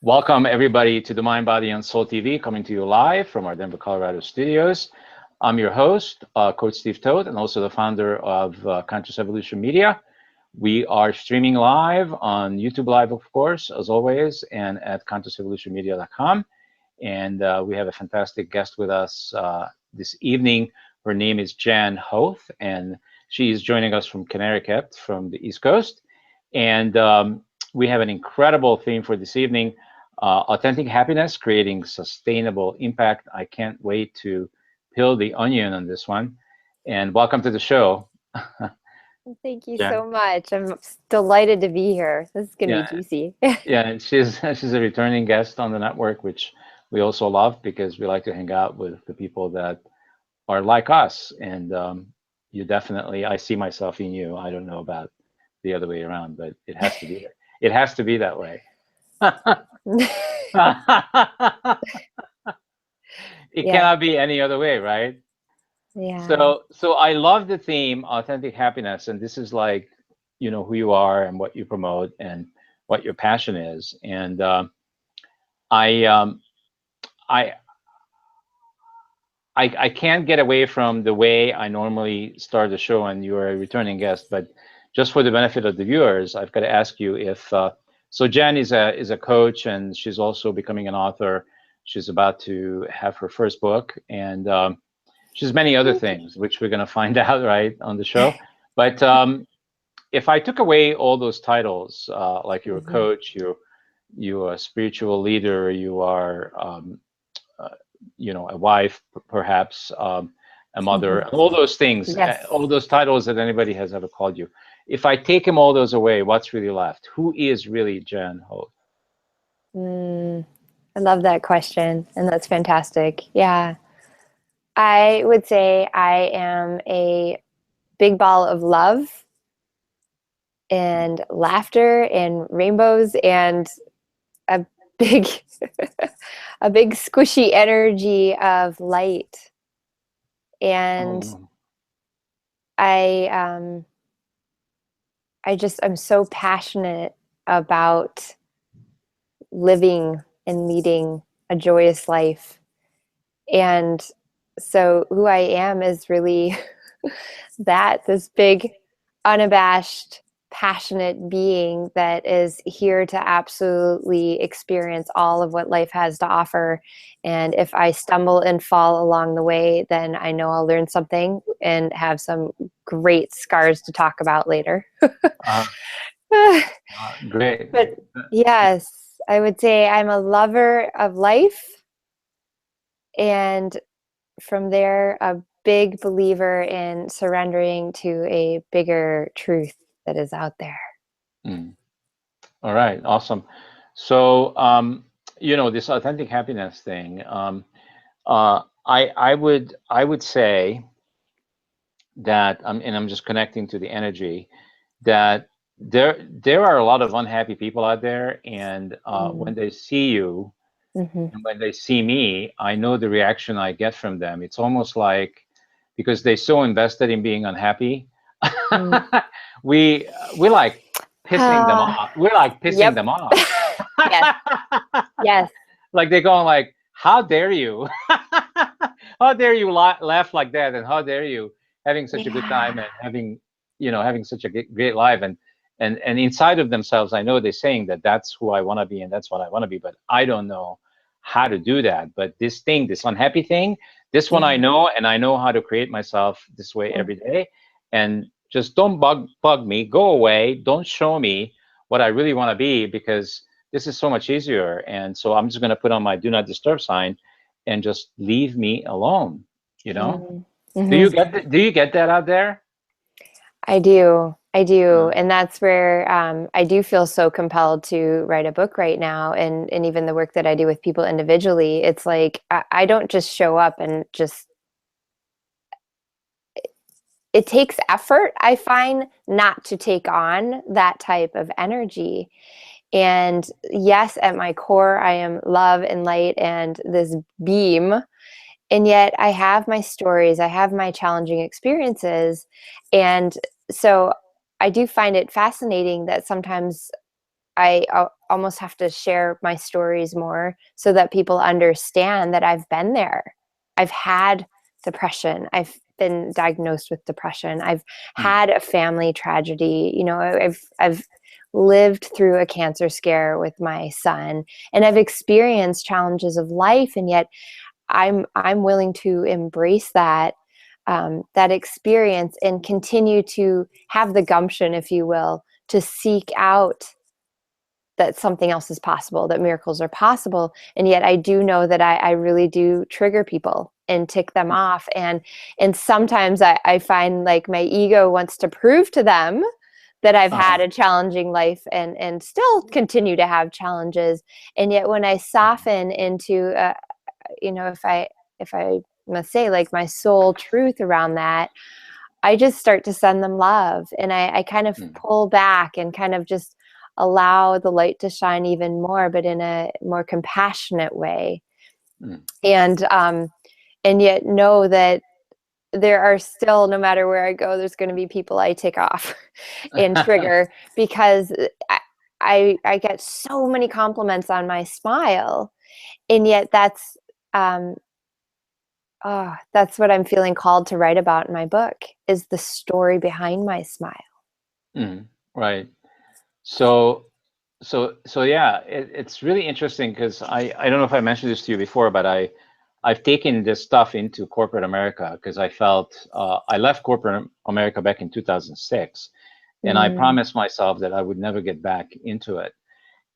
Welcome everybody to the Mind, Body, and Soul TV, coming to you live from our Denver, Colorado studios. I'm your host, Coach Steve Toth, and also the founder of Conscious Evolution Media. We are streaming live on YouTube Live, of course, as always, and at consciousevolutionmedia.com. And we have a fantastic guest with us this evening. Her name is Jan Hoth, and she is joining us from Connecticut, from the East Coast. And we have an incredible theme for this evening, authentic happiness, creating sustainable impact. I can't wait to peel the onion on this one. And welcome to the show. Thank you Jan. so much. I'm delighted to be here. This is going to Yeah. be juicy. Yeah, and she's a returning guest on the network, which we also love because we like to hang out with the people that are like us. And you definitely, I see myself in you. I don't know about the other way around, but it has to be. It has to be that way. It cannot be any other way, right? Yeah. So I love the theme, authentic happiness, and this is like, you know, who you are and what you promote and what your passion is. And I can't get away from the way I normally start the show, and you're a returning guest, but just for the benefit of the viewers, I've got to ask you if so Jen is a coach, and she's also becoming an author. She's about to have her first book, and she's many other things, which we're going to find out right on the show. But if I took away all those titles, like you're a coach, you're a spiritual leader, you are you know, a wife, perhaps, a mother, all those things, all those titles that anybody has ever called you. If I take them all those away, what's really left? Who is really Jan Hoth? I love that question, and that's fantastic. Yeah. I would say I am a big ball of love and laughter and rainbows and a big a big squishy energy of light. And I'm so passionate about living and leading a joyous life. And so who I am is really this big, unabashed, passionate being that is here to absolutely experience all of what life has to offer. And if I stumble and fall along the way, then I know I'll learn something and have some great scars to talk about later. Great. But yes, I would say I'm a lover of life. And from there, a big believer in surrendering to a bigger truth that is out there. All right, awesome. So, you know, this authentic happiness thing, I would say that, and I'm just connecting to the energy, that there are a lot of unhappy people out there, and when they see you, and when they see me, I know the reaction I get from them. It's almost like, because they're so invested in being unhappy, we like pissing them off. We're like pissing them off. Yes. Like they're going like, how dare you? How dare you laugh like that? And how dare you having such a good time and having, you know, having such a great life, and inside of themselves, I know they're saying that that's who I want to be and that's what I want to be, but I don't know how to do that. But this thing, this unhappy thing, this one I know, and I know how to create myself this way every day. And just don't bug me, go away, don't show me what I really want to be, because this is so much easier. And so I'm just going to put on my do not disturb sign and just leave me alone, you know? Do you get that out there? I do. And that's where I do feel so compelled to write a book right now. And even the work that I do with people individually, it's like, I don't just show up and just, it takes effort, I find, not to take on that type of energy. And yes, at my core, I am love and light and this beam. And yet I have my stories, I have my challenging experiences. And so I do find it fascinating that sometimes almost have to share my stories more so that people understand that I've been there. I've had depression. I've been diagnosed with depression. I've had a family tragedy. You know, I've lived through a cancer scare with my son, and I've experienced challenges of life, and yet I'm willing to embrace that that experience and continue to have the gumption, if you will, to seek out that something else is possible, that miracles are possible. And yet I do know that I really do trigger people and tick them off. And sometimes I find like my ego wants to prove to them that I've had a challenging life and still continue to have challenges. And yet when I soften into, you know, if I must say, like, my soul truth around that, I just start to send them love. And I kind of pull back and kind of just allow the light to shine even more, but in a more compassionate way. And yet know that there are still, no matter where I go, there's going to be people I tick off and trigger because I get so many compliments on my smile. And yet that's what I'm feeling called to write about in my book, is the story behind my smile. Right. So yeah, it's really interesting because I don't know if I mentioned this to you before, but I've taken this stuff into corporate America because I felt I left corporate America back in 2006, and I promised myself that I would never get back into it.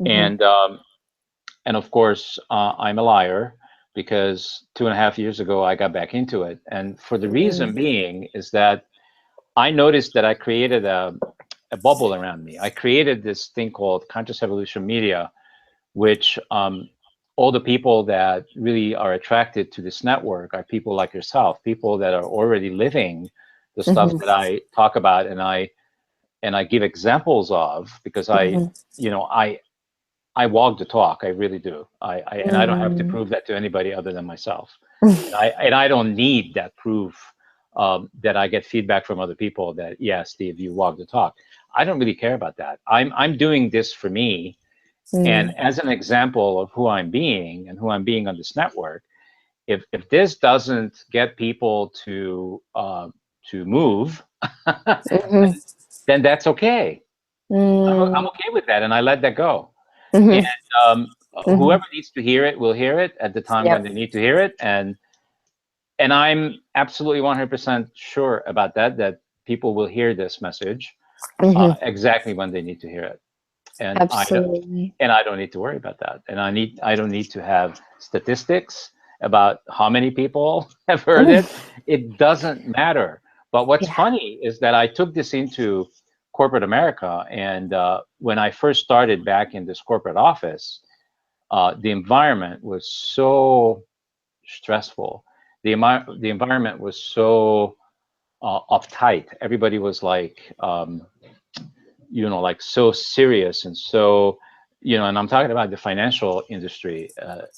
And of course, I'm a liar because 2.5 years ago I got back into it, and for the reason being is that I noticed that I created a bubble around me. I created this thing called Conscious Evolution Media, which all the people that really are attracted to this network are people like yourself, people that are already living the stuff that I talk about and I give examples of, because I walk the talk. I really do. And I don't have to prove that to anybody other than myself. And I don't need that proof that I get feedback from other people that, yeah, Steve, you walk the talk. I don't really care about that. I'm doing this for me. And as an example of who I'm being and who I'm being on this network, if this doesn't get people to move, then that's okay. I'm okay with that, and I let that go. And whoever needs to hear it will hear it at the time when they need to hear it. And I'm absolutely 100% sure about that people will hear this message exactly when they need to hear it. And Absolutely. I don't need to worry about that. And I don't need to have statistics about how many people have heard it. It doesn't matter. But what's funny is that I took this into corporate America, and when I first started back in this corporate office, the environment was so stressful. The environment was so uptight. Everybody was like, like so serious and so, and I'm talking about the financial industry.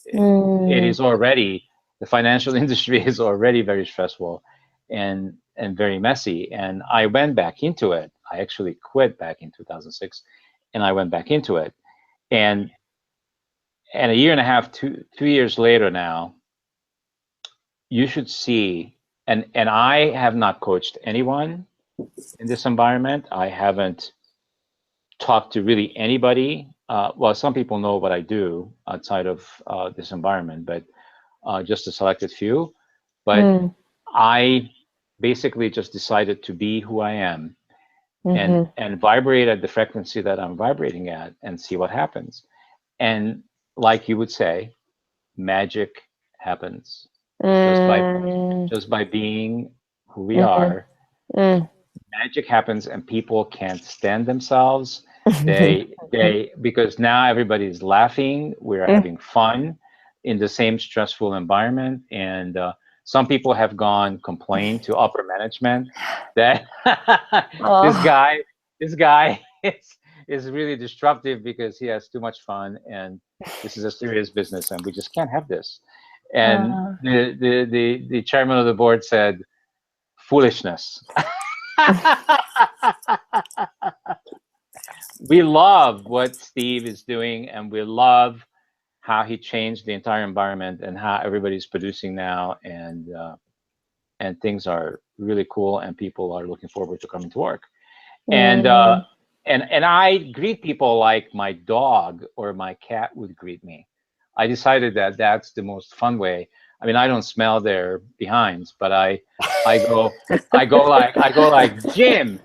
It is already, the financial industry is already very stressful and very messy. And I went back into it. I actually quit back in 2006, and I went back into it. And a year and a half, 2 years later now, you should see, and I have not coached anyone in this environment. I haven't talked to really anybody. Well, some people know what I do outside of this environment, but just a selected few. But I basically just decided to be who I am and vibrate at the frequency that I'm vibrating at and see what happens. And like you would say, magic happens just by being who we are. Magic happens, and people can't stand themselves. Because now everybody's laughing, we're having fun in the same stressful environment. And some people have complained to upper management that this guy is really disruptive because he has too much fun, and this is a serious business, and we just can't have this. And the chairman of the board said, foolishness. we love what Steve is doing, and we love how he changed the entire environment and how everybody's producing now, and things are really cool, and people are looking forward to coming to work. And Mm. and I greet people like my dog or my cat would greet me. I decided that that's the most fun way. I mean, I don't smell their behinds, but I go I go like Jim,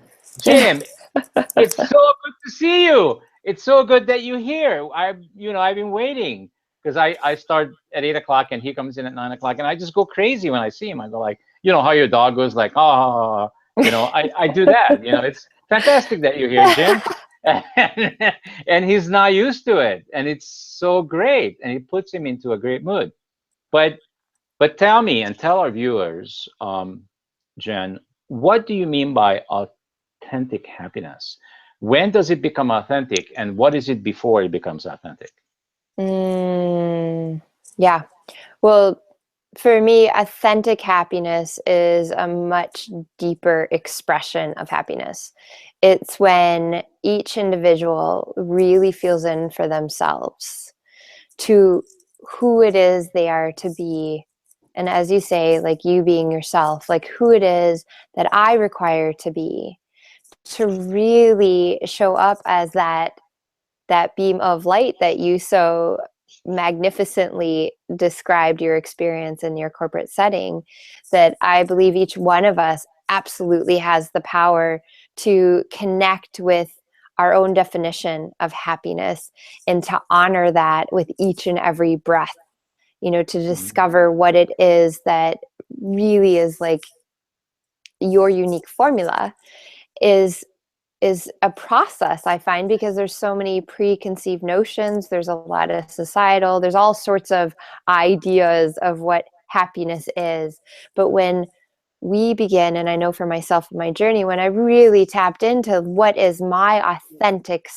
it's so good to see you. It's so good that you're here. I've been waiting because I start at 8 o'clock and he comes in at 9 o'clock, and I just go crazy when I see him. I go like, how your dog goes like, oh, I do that. It's fantastic that you're here, Jim. And he's not used to it, and it's so great, and it puts him into a great mood. But tell me and tell our viewers, Jen, what do you mean by authentic happiness? When does it become authentic, and what is it before it becomes authentic? Yeah. Well, for me, authentic happiness is a much deeper expression of happiness. It's when each individual really feels in for themselves to who it is they are to be. And as you say, like you being yourself, like who it is that I require to be, to really show up as that beam of light that you so magnificently described your experience in your corporate setting, that I believe each one of us absolutely has the power to connect with our own definition of happiness and to honor that with each and every breath, to Mhm. discover what it is that really is like your unique formula is a process, I find, because there's so many preconceived notions. There's a lot of societal, there's all sorts of ideas of what happiness is. But when we begin, and I know for myself in my journey, when I really tapped into what is my authentic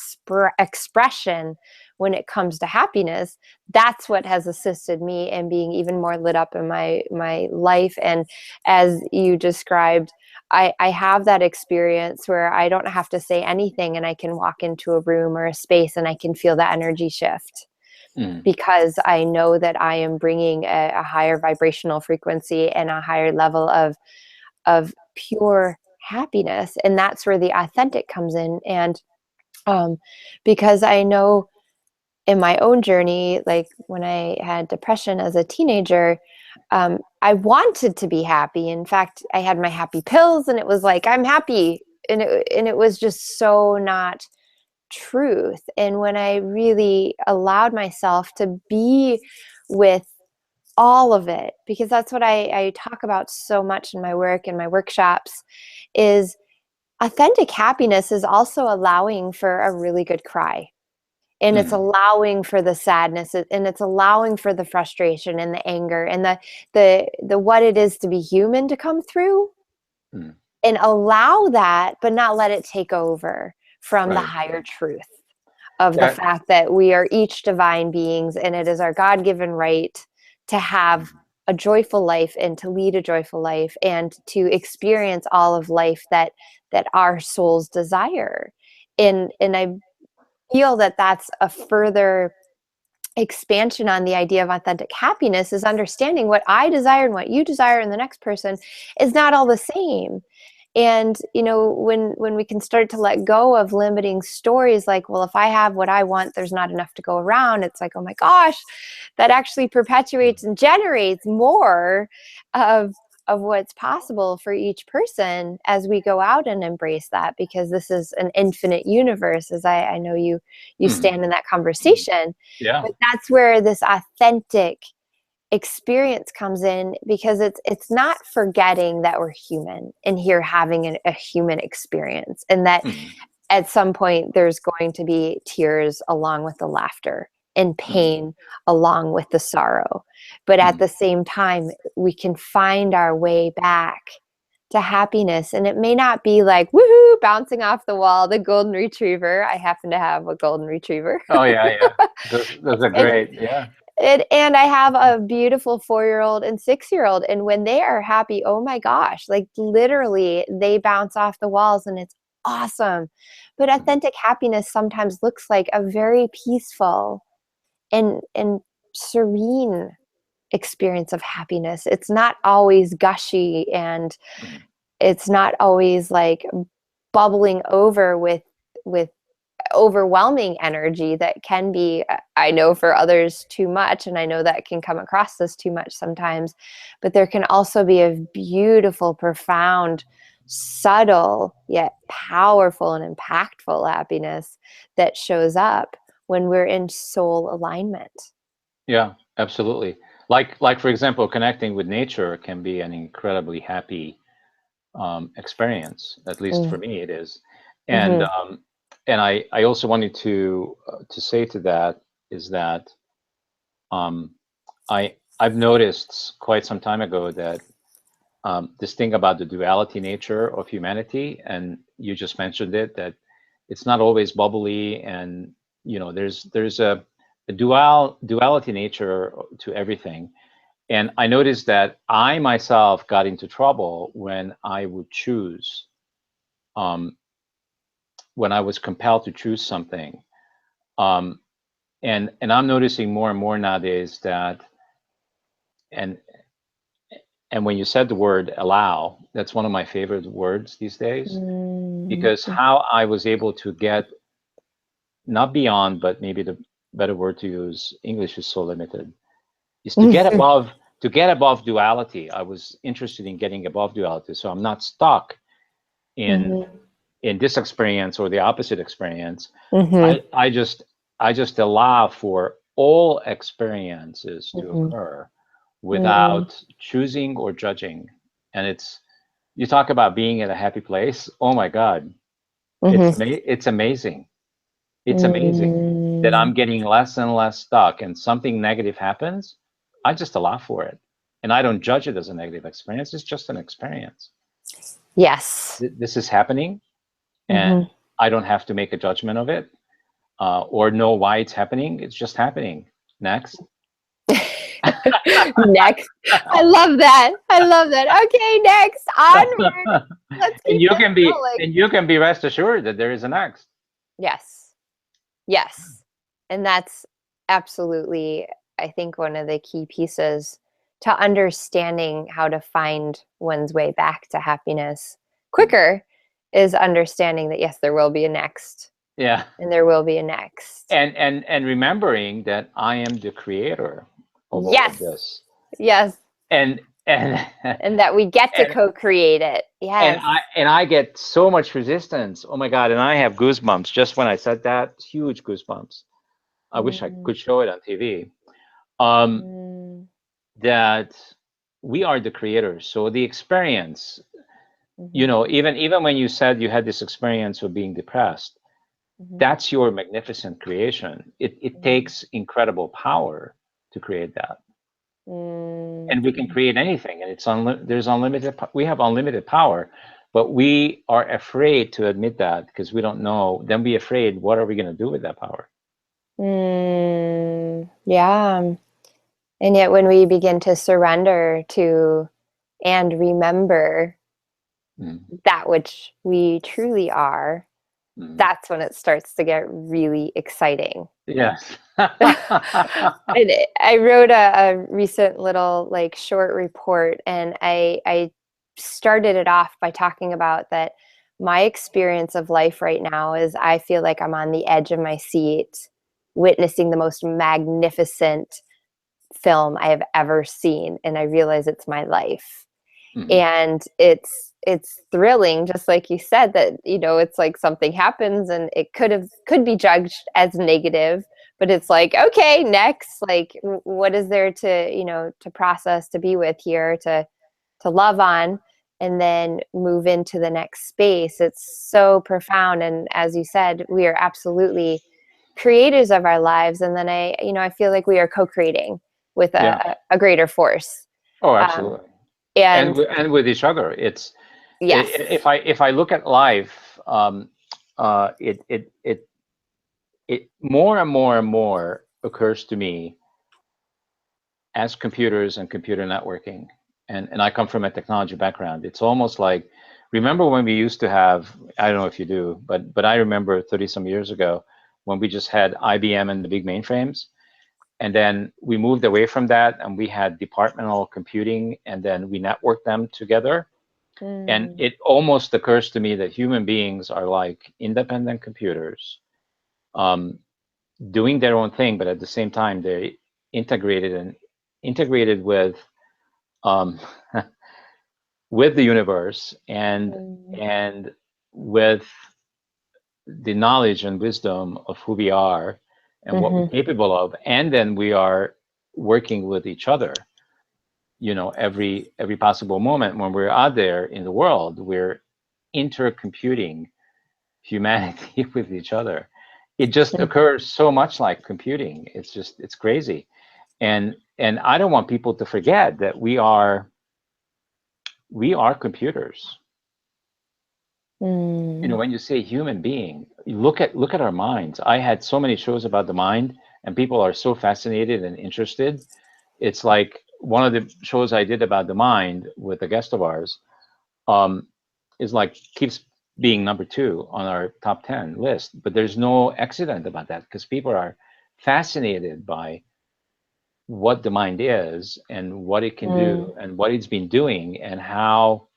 expression when it comes to happiness, that's what has assisted me in being even more lit up in my life. And as you described, I have that experience where I don't have to say anything, and I can walk into a room or a space and I can feel that energy shift Mm. because I know that I am bringing a higher vibrational frequency and a higher level of pure happiness. And that's where the authentic comes in. And because I know in my own journey, like when I had depression as a teenager, I wanted to be happy. In fact, I had my happy pills, and it was like, I'm happy. And it was just so not truth. And when I really allowed myself to be with all of it, because that's what I talk about so much in my work and my workshops, is authentic happiness is also allowing for a really good cry, and it's Mm. allowing for the sadness, and it's allowing for the frustration and the anger and the what it is to be human to come through, Mm. and allow that, but not let it take over from the Right. higher truth of the Yeah. fact that we are each divine beings, and it is our God-given right to have a joyful life and to lead a joyful life and to experience all of life that our souls desire. And I feel that that's a further expansion on the idea of authentic happiness, is understanding what I desire and what you desire in the next person is not all the same. And when we can start to let go of limiting stories like, well, if I have what I want, there's not enough to go around, it's like, oh my gosh, that actually perpetuates and generates more of what's possible for each person as we go out and embrace that, because this is an infinite universe, as I know you Mm. stand in that conversation. Yeah. But that's where this authentic experience comes in, because it's not forgetting that we're human and here having a human experience, and that Mm. at some point there's going to be tears along with the laughter and Mm. pain along with the sorrow. But at Mm. the same time, we can find our way back to happiness. And it may not be like, woohoo, bouncing off the wall, the golden retriever. I happen to have a golden retriever. Oh yeah, yeah. Those are and great. Yeah. and I have a beautiful 4-year-old and 6-year-old. And when they are happy, oh my gosh, like literally they bounce off the walls, and it's awesome. But authentic happiness sometimes looks like a very peaceful and serene experience of happiness. It's not always gushy, and Mhm. it's not always like bubbling over with overwhelming energy that can be, I know, for others too much, and I know that can come across as too much sometimes. But there can also be a beautiful, profound, subtle yet powerful and impactful happiness that shows up when we're in soul alignment. Yeah, absolutely. Like for example, connecting with nature can be an incredibly happy experience. At least for me, it is. And Mm-hmm. I also wanted to say to that is that um, I've noticed quite some time ago that this thing about the duality nature of humanity, and you just mentioned it, that it's not always bubbly, and there's a duality nature to everything. And I noticed that I myself got into trouble when I would choose, um, when I was compelled to choose something. Um, and I'm noticing more and more nowadays that, and and when you said the word allow, that's one of my favorite words these days, because Mm-hmm. how I was able to get not beyond, but maybe the better word to use, English is so limited, is to get above duality. I was interested in getting above duality, so I'm not stuck in Mm-hmm. in this experience or the opposite experience. Mm-hmm. I just allow for all experiences to Mm-hmm. occur Mm-hmm. without choosing or judging. And you talk about being at a happy place. Oh my God, Mm-hmm. it's amazing. It's amazing that Mm. I'm getting less and less stuck, and something negative happens, I just allow for it. And I don't judge it as a negative experience. It's just an experience. Yes. This is happening, and Mm-hmm. I don't have to make a judgment of it, or know why it's happening. It's just happening. Next. Next. I love that. I love that. Okay, next. Onward. Let's and keep you this can be rolling. and you can be rest assured that there is a next. Yes. Yes. And that's absolutely, I think, one of the key pieces to understanding how to find one's way back to happiness quicker is understanding that, yes, there will be a next, Yeah. and there will be a next. And remembering that I am the creator of all of Yes. this. Yes. And And that we get to and co-create it. and Yes. I get so much resistance. Oh my God! And I have goosebumps just when I said that. Huge goosebumps. I wish I Mm, could show it on TV. Um, mm, that we are the creators. So the experience, mhm, even when you said you had this experience of being depressed, mhm, that's your magnificent creation. It mhm, takes incredible power to create that. mm, And we can create anything, and there's unlimited, we have unlimited power, but we are afraid to admit that because we don't know. Then we afraid, what are we going to do with that power? yeah. And yet, when we begin to surrender to and remember Mm, that which we truly are, mm. that's when it starts to get really exciting. Yes. And I wrote a recent little like short report, and I started it off by talking about that my experience of life right now is I feel like I'm on the edge of my seat, witnessing the most magnificent film I have ever seen, and I realize it's my life. Mhm. And it's thrilling, just like you said, that it's like something happens and it could be judged as negative, but it's like, okay, next, like what is there to to process, to be with here, to love on, and then move into the next space. It's so profound, and as you said, we are absolutely creators of our lives, and then I feel like we are co-creating with Yeah. a greater force. Oh, um, absolutely. And and with each other, yes. if I look at life, it more and more and more occurs to me as computers and computer networking, and I come from a technology background. It's almost like remember when we used to have, I don't know if you do, but I remember 30 some years ago when we just had IBM and the big mainframes. And then we moved away from that and we had departmental computing, and then we networked them together. And it almost occurs to me that human beings are like independent computers, doing their own thing, but at the same time, they're integrated with um, with the universe and with the knowledge and wisdom of who we are and what we're capable of, and then we are working with each other. Every possible moment when we're out there in the world, we're intercomputing humanity with each other. It just occurs so much like computing. It's crazy. And I don't want people to forget that we are computers. When you say human being, you look at our minds. I had so many shows about the mind, and people are so fascinated and interested. It's like one of the shows I did about the mind with a guest of ours is like keeps being number 2 on our top 10 list. But there's no accident about that, because people are fascinated by what the mind is and what it can do and what it's been doing, and how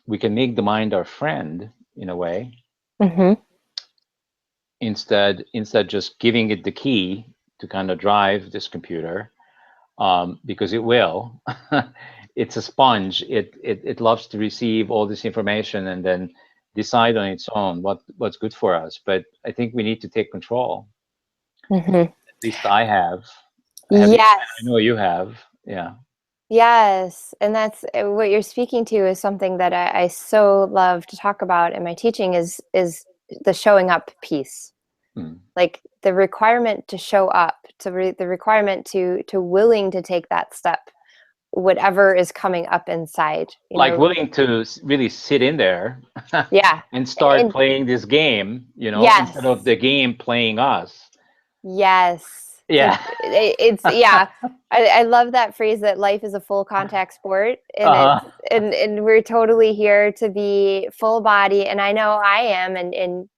we can make the mind our friend in a way, instead just giving it the key to kind of drive this computer, because it will. It's a sponge. It loves to receive all this information and then decide on its own what's good for us. But I think we need to take control. At least I have. Yes. I know you have. Yeah. Yes. And that's what you're speaking to is something that I so love to talk about in my teaching is the showing up piece. Like the requirement to show up, the requirement to willing to take that step, whatever is coming up inside. Willing to really sit in there and start playing this game, instead of the game playing us. Yes. Yeah. I love that phrase that life is a full contact sport, and and we're totally here to be full body. And I know I am, and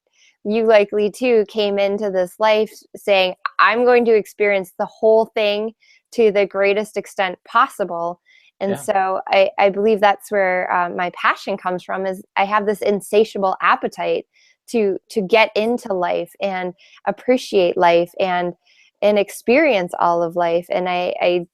you likely too came into this life saying, I'm going to experience the whole thing to the greatest extent possible. And so I believe that's where my passion comes from, is I have this insatiable appetite to get into life and appreciate life and experience all of life. And I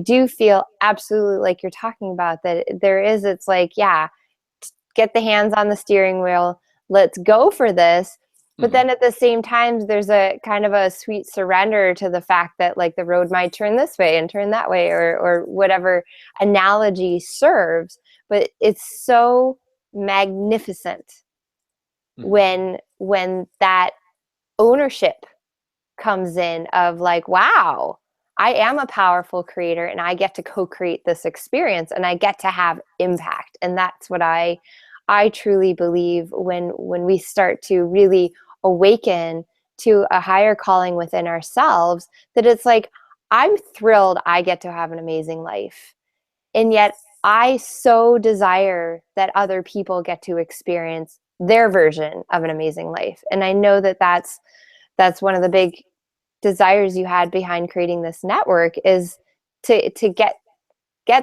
do feel absolutely like you're talking about that it's like, get the hands on the steering wheel, let's go for this. But then at the same time, there's a kind of a sweet surrender to the fact that like the road might turn this way and turn that way, or whatever analogy serves. But it's so magnificent when that ownership comes in of like, wow, I am a powerful creator and I get to co-create this experience and I get to have impact. And that's what I truly believe when we start to really awaken to a higher calling within ourselves, that it's like, I'm thrilled I get to have an amazing life. And yet I so desire that other people get to experience their version of an amazing life. And I know that that's one of the big desires you had behind creating this network, is to get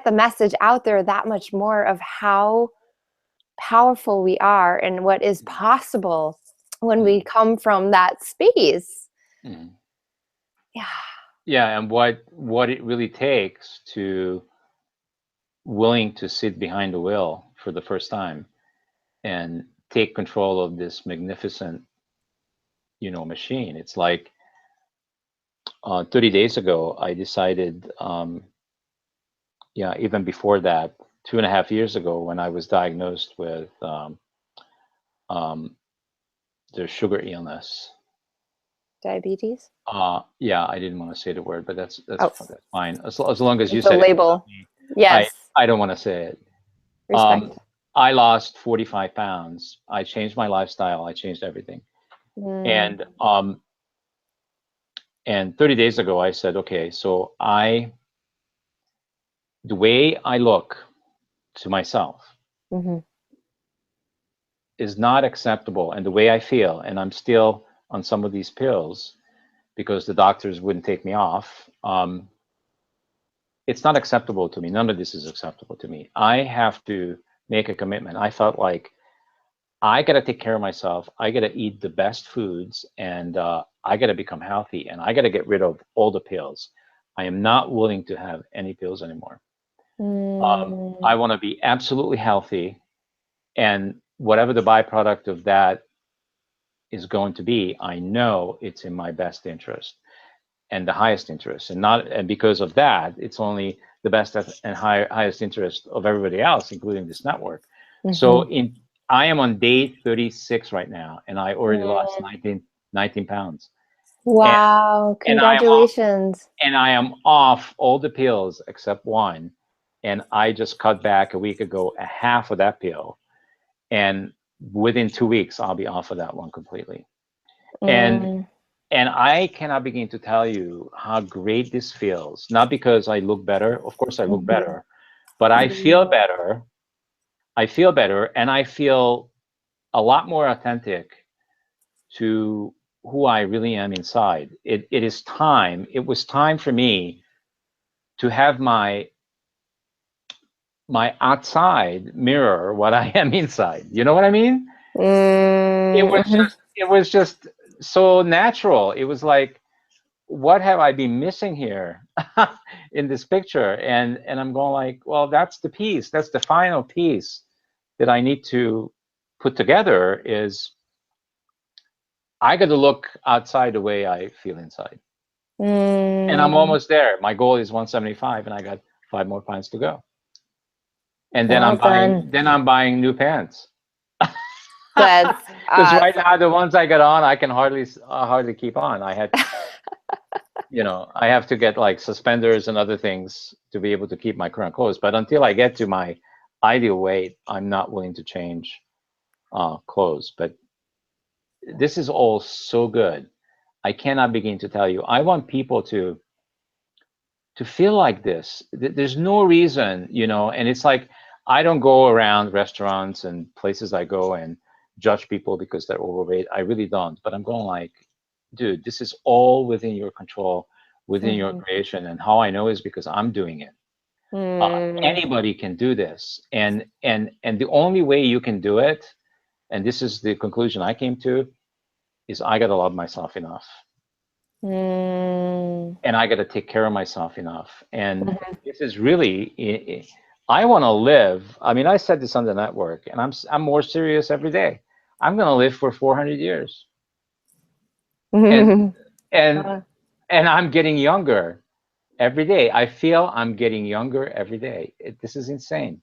the message out there that much more of how powerful we are and what is possible when we come from that space. And what it really takes to willing to sit behind the wheel for the first time and take control of this magnificent machine. It's like 30 days ago I decided, even before that, 2.5 years ago, when I was diagnosed with the sugar illness. Diabetes? I didn't want to say the word, but that's fine. As long as you said it. Label. Yes. I don't want to say it. Respect. I lost 45 pounds. I changed my lifestyle. I changed everything. And 30 days ago, I said, okay, so the way I look to myself is not acceptable, and the way I feel, and I'm still on some of these pills because the doctors wouldn't take me off, it's not acceptable to me. None of this is acceptable to me. I have to make a commitment. I felt like I got to take care of myself. I got to eat the best foods, and I got to become healthy, and I got to get rid of all the pills. I am not willing to have any pills anymore. I want to be absolutely healthy, and whatever the byproduct of that is going to be, I know it's in my best interest and the highest interest, and because of that, it's only the best and highest interest of everybody else, including this network. So I am on day 36 right now, and I already lost 19 pounds. Wow, congratulations. And I am off all the pills except one. And I just cut back a week ago a half of that pill. And within 2 weeks, I'll be off of that one completely. And I cannot begin to tell you how great this feels. Not because I look better. Of course, I look better. But I feel better. I feel better. And I feel a lot more authentic to who I really am inside. It is time. It was time for me to have my outside mirror what I am inside. You know what I mean? It was just so natural. It was like, what have I been missing here in this picture? And I'm going like, well, that's the piece. That's the final piece that I need to put together. Is I got to look outside the way I feel inside. And I'm almost there. My goal is 175, and I got 5 more pints to go. And then I'm buying new pants. That's because right now the ones I got on, I can hardly keep on. I had, I have to get like suspenders and other things to be able to keep my current clothes. But until I get to my ideal weight, I'm not willing to change clothes. But this is all so good. I cannot begin to tell you. I want people to feel like this. There's no reason, and it's like, I don't go around restaurants and places I go and judge people because they're overweight. I really don't. But I'm going like, dude, this is all within your control, within your creation. And how I know is because I'm doing it. Anybody can do this. And the only way you can do it, and this is the conclusion I came to, is I got to love myself enough. And I got to take care of myself enough. And this is really, I want to live. I mean, I said this on the network, and I'm more serious every day. I'm going to live for 400 years. And I'm getting younger every day. I feel I'm getting younger every day. This is insane.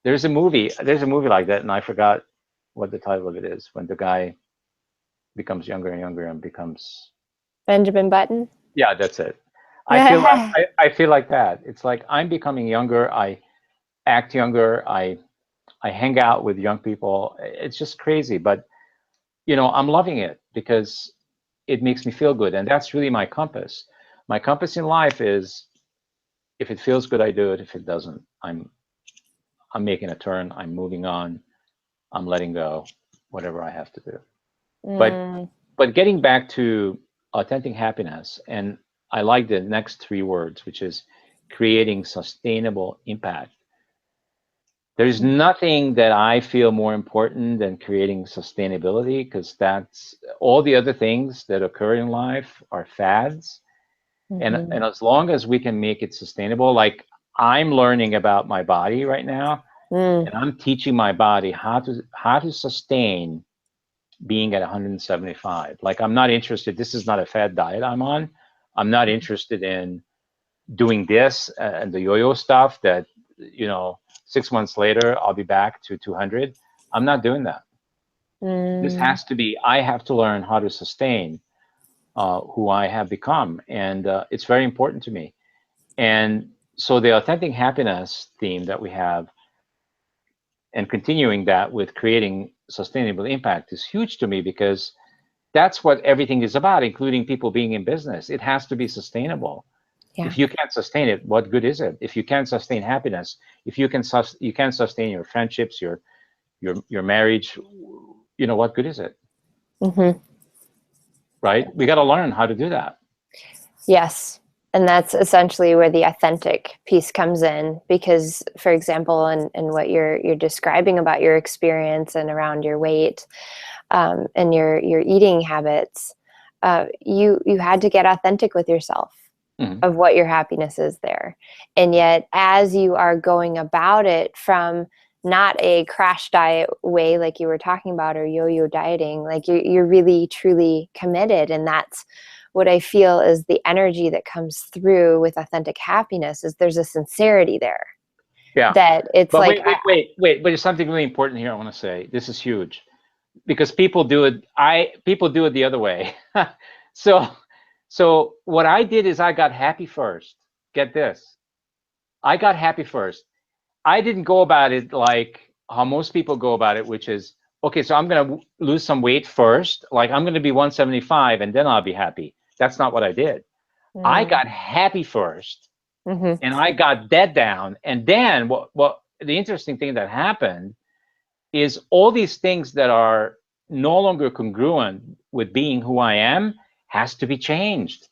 There's a movie like that, and I forgot what the title of it is, when the guy becomes younger and younger and becomes Benjamin Button. Yeah, that's it. I feel like that. It's like I'm becoming younger. I act younger. I hang out with young people. It's just crazy, but I'm loving it because it makes me feel good, and that's really my compass. My compass in life is, if it feels good, I do it. If it doesn't, I'm making a turn. I'm moving on. I'm letting go, whatever I have to do. But getting back to authentic happiness, and I like the next 3 words, which is creating sustainable impact. There's nothing that I feel more important than creating sustainability, because that's all the other things that occur in life are fads. And as long as we can make it sustainable, like I'm learning about my body right now, and I'm teaching my body how to sustain being at 175. Like, I'm not interested. This is not a fad diet I'm on. I'm not interested in doing this and the yo-yo stuff that, 6 months later, I'll be back to 200. I'm not doing that. This has to be, I have to learn how to sustain who I have become. And it's very important to me. And so the authentic happiness theme that we have, and continuing that with creating sustainable impact, is huge to me, because that's what everything is about, including people being in business. It has to be sustainable. Yeah. If you can't sustain it, what good is it? If you can't sustain happiness, if you can't sustain your friendships, your your marriage, what good is it? Mm-hmm. Right? We got to learn how to do that. Yes. And that's essentially where the authentic piece comes in, because, for example, in what you're describing about your experience and around your weight, and your eating habits, you had to get authentic with yourself of what your happiness is there. And yet, as you are going about it from not a crash diet way like you were talking about, or yo-yo dieting, like you're really truly committed. And that's what I feel is the energy that comes through with authentic happiness, is there's a sincerity there. Yeah. That it's But like, wait. But there's something really important here I want to say. This is huge, because people do it the other way. So what I did is I got happy first. Get this. I got happy first. I didn't go about it like how most people go about it, which is, okay, so I'm going to lose some weight first. Like, I'm going to be 175 and then I'll be happy. That's not what I did. I got happy first, mm-hmm. and I got dead down. And then what the interesting thing that happened is all these things that are no longer congruent with being who I am has to be changed.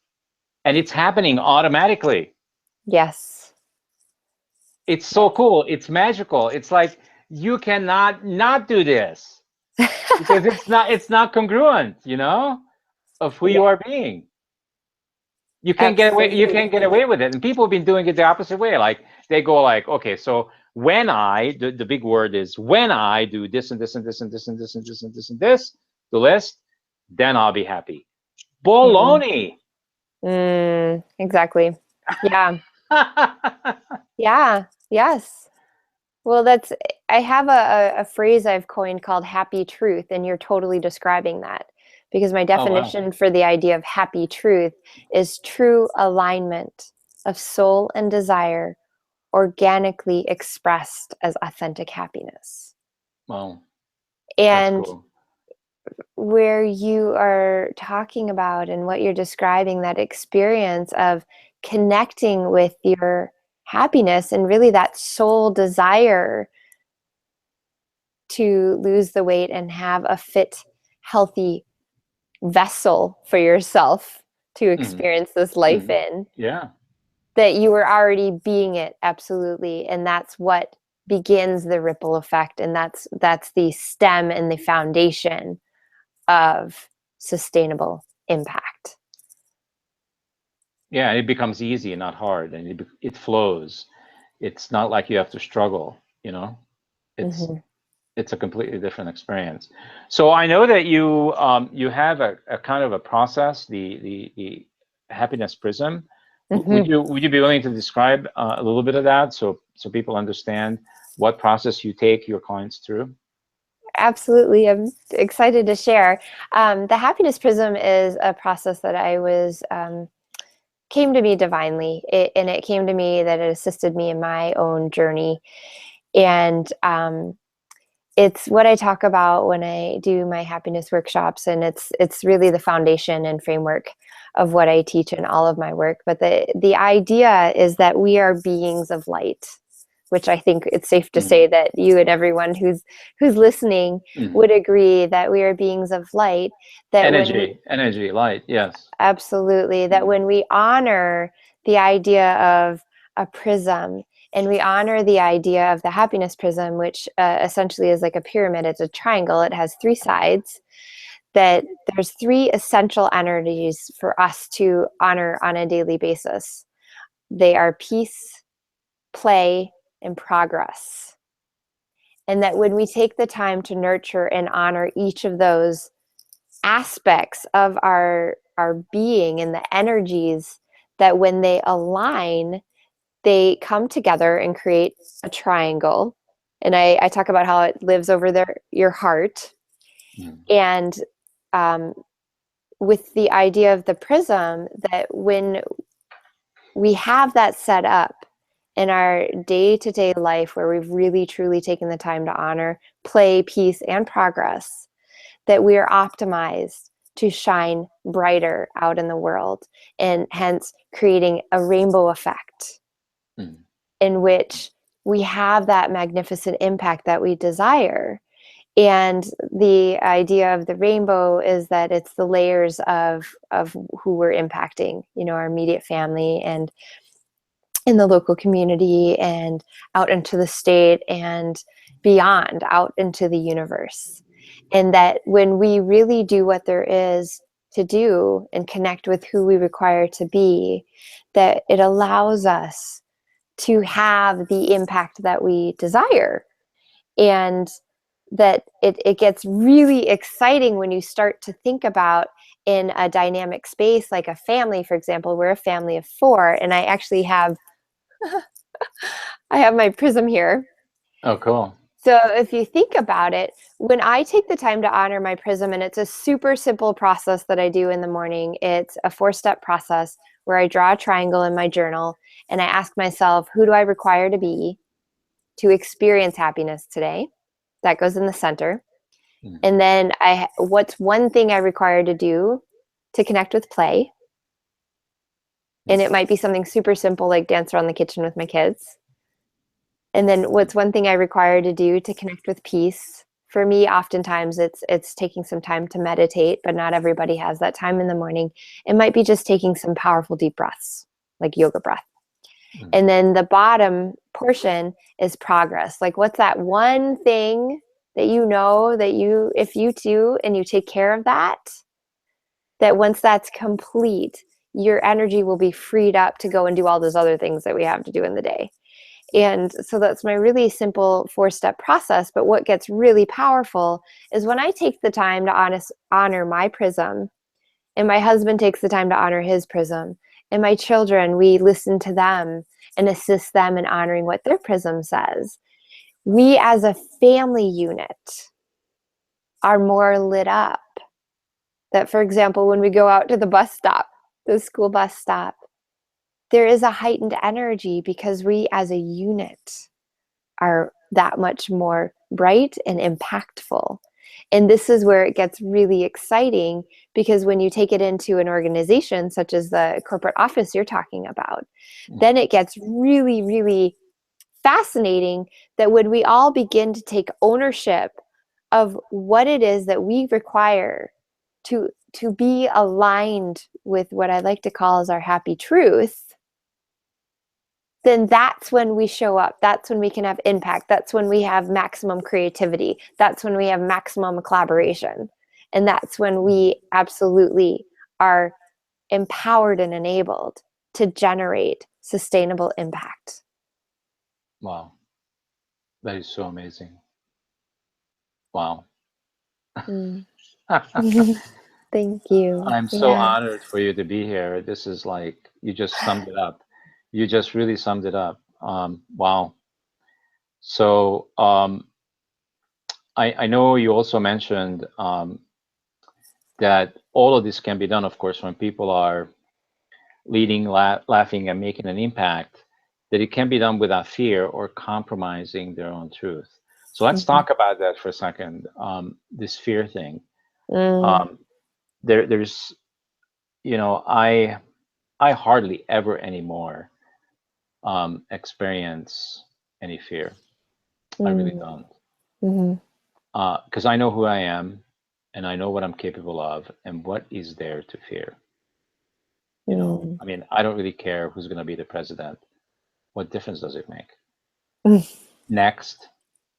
And it's happening automatically. Yes. It's so cool. It's magical. It's like, you cannot not do this, because it's not congruent, of who Yeah. you are being. You can't get away. You Absolutely. can't get away with it. And people have been doing it the opposite way. Like, they go like, okay, so when the big word is, when I do this and this and this and this and this and this and this and this, the list, then I'll be happy. Baloney. Exactly. Yeah. Yeah. Yes. Well, I have a phrase I've coined called happy truth, and you're totally describing that, because my Oh, wow. definition for the idea of happy truth is true alignment of soul and desire, organically expressed as authentic happiness. Well, that's And cool. where you are talking about and what you're describing, that experience of connecting with your happiness and really that soul desire to lose the weight and have a fit, healthy vessel for yourself to experience this life in, Yeah. that you were already being it. Absolutely. And that's what begins the ripple effect. And that's the stem and the foundation of sustainable impact. Yeah, it becomes easy and not hard, and it flows. It's not like you have to struggle, It's Mm-hmm. it's a completely different experience. So I know that you have a kind of a process, the happiness prism. Would Mm-hmm. you be willing to describe a little bit of that, so people understand what process you take your clients through? Absolutely. I'm excited to share. The happiness prism is a process that came to me divinely, and it came to me that it assisted me in my own journey. And it's what I talk about when I do my happiness workshops, and it's really the foundation and framework of what I teach in all of my work. But the idea is that we are beings of light, which I think it's safe to say that you and everyone who's listening would agree that we are beings of light. That energy, light, yes. Absolutely. That when we honor the idea of a prism, and we honor the idea of the happiness prism, which essentially is like a pyramid, it's a triangle, it has three sides, that there's three essential energies for us to honor on a daily basis. They are peace, play, and progress. And that when we take the time to nurture and honor each of those aspects of our being and the energies, that when they align, they come together and create a triangle. And I talk about how it lives over your heart. And with the idea of the prism, that when we have that set up in our day-to-day life, where we've really truly taken the time to honor play, peace, and progress, that we are optimized to shine brighter out in the world, and hence creating a rainbow effect in which we have that magnificent impact that we desire. And the idea of the rainbow is that it's the layers of who we're impacting, our immediate family and in the local community and out into the state and beyond, out into the universe. And that when we really do what there is to do and connect with who we require to be, that it allows us to have the impact that we desire. And that it gets really exciting when you start to think about, in a dynamic space like a family, for example. We're a family of 4, and I actually have I have my prism here. Oh, cool. So if you think about it, when I take the time to honor my prism, and it's a super simple process that I do in the morning, it's a 4-step process where I draw a triangle in my journal and I ask myself, who do I require to be to experience happiness today? That goes in the center. Mm. And then what's one thing I require to do to connect with play? And it might be something super simple like dance around the kitchen with my kids. And then what's one thing I require to do to connect with peace? For me, oftentimes it's taking some time to meditate, but not everybody has that time in the morning. It might be just taking some powerful deep breaths, like yoga breath. Mm. And then the bottom portion is progress. Like, what's that one thing that that if you do and you take care of that once that's complete, your energy will be freed up to go and do all those other things that we have to do in the day. And so that's my really simple 4-step process. But what gets really powerful is when I take the time to honor my prism, and my husband takes the time to honor his prism, and my children, we listen to them and assist them in honoring what their prism says. We as a family unit are more lit up. That, for example, when we go out to the bus stop, the school bus stop, there is a heightened energy because we as a unit are that much more bright and impactful. And this is where it gets really exciting, because when you take it into an organization such as the corporate office you're talking about, then it gets really, really fascinating that when we all begin to take ownership of what it is that we require to be aligned with what I like to call as our happy truth, then that's when we show up. That's when we can have impact. That's when we have maximum creativity. That's when we have maximum collaboration. And that's when we absolutely are empowered and enabled to generate sustainable impact. Wow. That is so amazing. Wow. Thank you. I'm so honored for you to be here. This is like, you just summed it up. You just really summed it up. Wow. So I know you also mentioned that all of this can be done, of course, when people are leading, laughing, and making an impact, that it can be done without fear or compromising their own truth. So let's talk about that for a second, this fear thing. There's, I hardly ever anymore experience any fear. I really don't. Because I know who I am, and I know what I'm capable of, and what is there to fear. I mean, I don't really care who's going to be the president. What difference does it make? Next,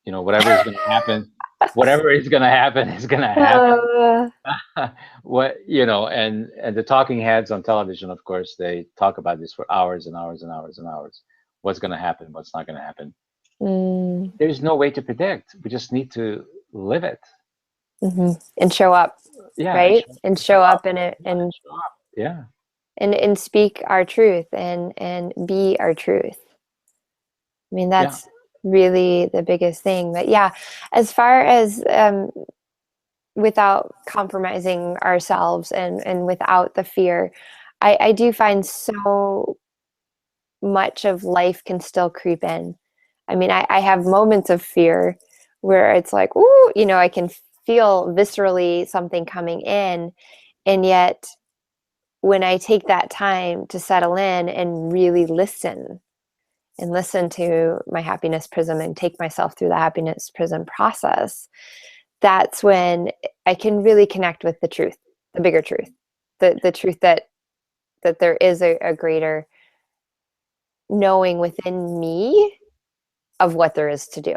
whatever is going to happen, whatever is going to happen is going to happen. And the talking heads on television, of course, they talk about this for hours and hours and hours and hours. What's going to happen? What's not going to happen? There's no way to predict. We just need to live it and show up. Yeah, right? And show up and show up. Yeah. And speak our truth and be our truth. I mean, that's really the biggest thing. But yeah, as far as without compromising ourselves and without the fear, I do find so much of life can still creep in. I mean, I have moments of fear where it's like, ooh, I can feel viscerally something coming in. And yet when I take that time to settle in and really listen to my happiness prism and take myself through the happiness prism process, that's when I can really connect with the truth, the bigger truth, the truth that there is a greater knowing within me of what there is to do.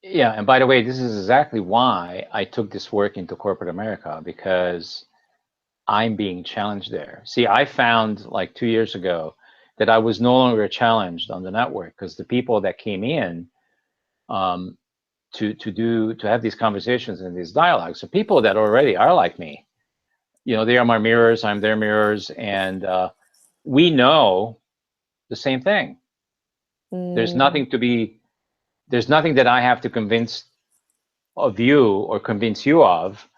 Yeah, and by the way, this is exactly why I took this work into corporate America, because I'm being challenged there. See, I found like 2 years ago that I was no longer challenged on the network, because the people that came in to have these conversations and these dialogues, so people that already are like me, they are my mirrors, I'm their mirrors, and we know the same thing. There's nothing that I have to convince of you or convince you of.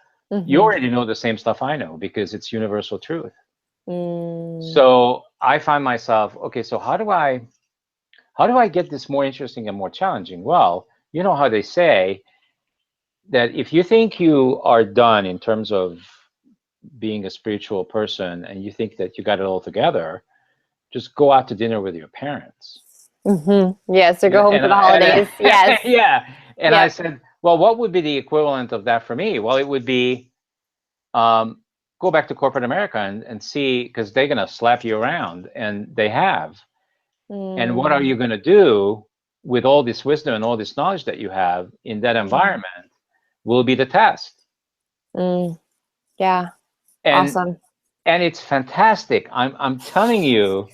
You already know the same stuff I know, because it's universal truth. So I find myself, okay, so how do I get this more interesting and more challenging? Well, you know how they say that if you think you are done in terms of being a spiritual person and you think that you got it all together, just go out to dinner with your parents. Yes, or go home for the holidays. Yes. Yeah. And Yep. I said, well, what would be the equivalent of that for me? Well, it would be go back to corporate America and see, because they're going to slap you around, and they have. And what are you going to do with all this wisdom and all this knowledge that you have in that environment will be the test. Yeah. And Awesome. and it's fantastic. I'm telling you,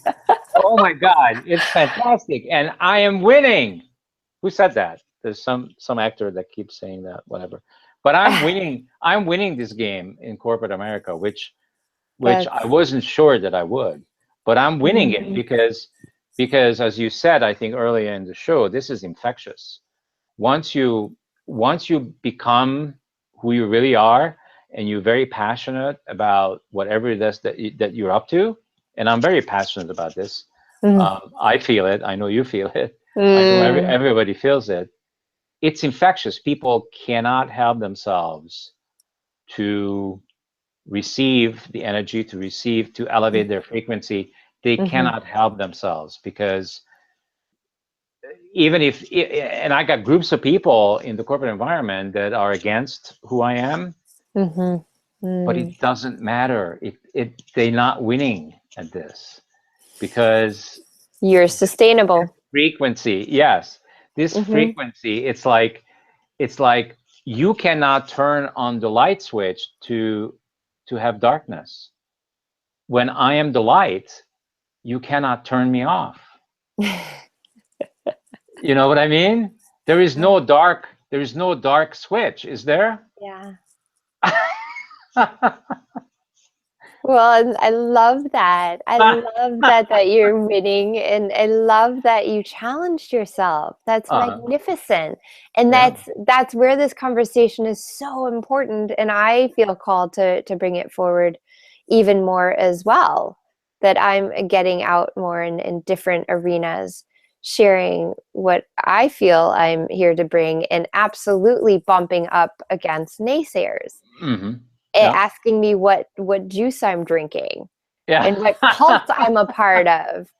oh my God, it's fantastic. And I am winning. Who said that? There's some actor that keeps saying that, whatever. But I'm winning. I'm winning this game in corporate America, which I wasn't sure that I would. But I'm winning it because as you said, I think earlier in the show, this is infectious. Once you become who you really are, and you're very passionate about whatever it is that you're up to, and I'm very passionate about this. I feel it. I know you feel it. I know everybody feels it. It's infectious. People cannot help themselves to receive the energy, to elevate their frequency. They cannot help themselves, because even if, and I got groups of people in the corporate environment that are against who I am, but it doesn't matter. They're not winning at this, because you're sustainable. Frequency, yes. This frequency, it's like you cannot turn on the light switch to have darkness. When I am the light, you cannot turn me off. You know what I mean? There is no dark switch, is there? Yeah. Well, I love that. I love that you're winning, and I love that you challenged yourself. That's magnificent. And that's where this conversation is so important, and I feel called to bring it forward even more as well. That I'm getting out more in different arenas, sharing what I feel I'm here to bring, and absolutely bumping up against naysayers. Asking me what juice I'm drinking and what cult I'm a part of.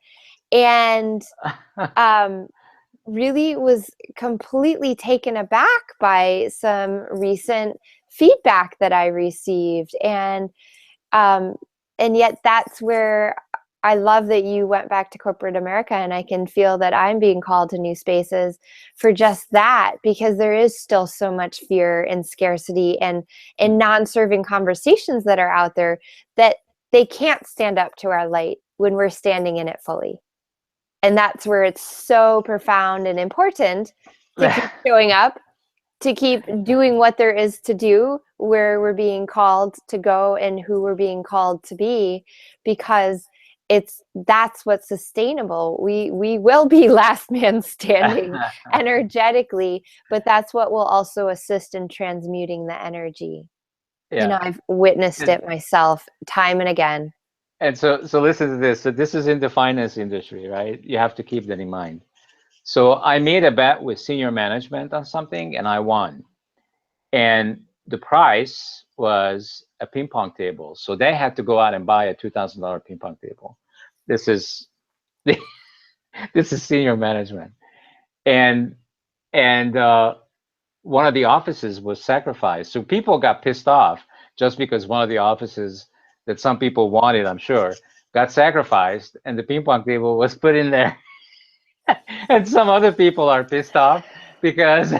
And really was completely taken aback by some recent feedback that I received. And yet that's where I love that you went back to corporate America, and I can feel that I'm being called to new spaces for just that, because there is still so much fear and scarcity and non-serving conversations that are out there, that they can't stand up to our light when we're standing in it fully. And that's where it's so profound and important to keep showing up, to keep doing what there is to do, where we're being called to go and who we're being called to be, because that's what's sustainable. We will be last man standing energetically, but that's what will also assist in transmuting the energy. I've witnessed it myself time and again. And so listen to this. So this is in the finance industry, right? You have to keep that in mind. So I made a bet with senior management on something, and I won. And the price was a ping pong table. So they had to go out and buy a $2,000 ping pong table. This is this is senior management. And one of the offices was sacrificed. So people got pissed off just because one of the offices that some people wanted, I'm sure, got sacrificed, and the ping pong table was put in there. And some other people are pissed off because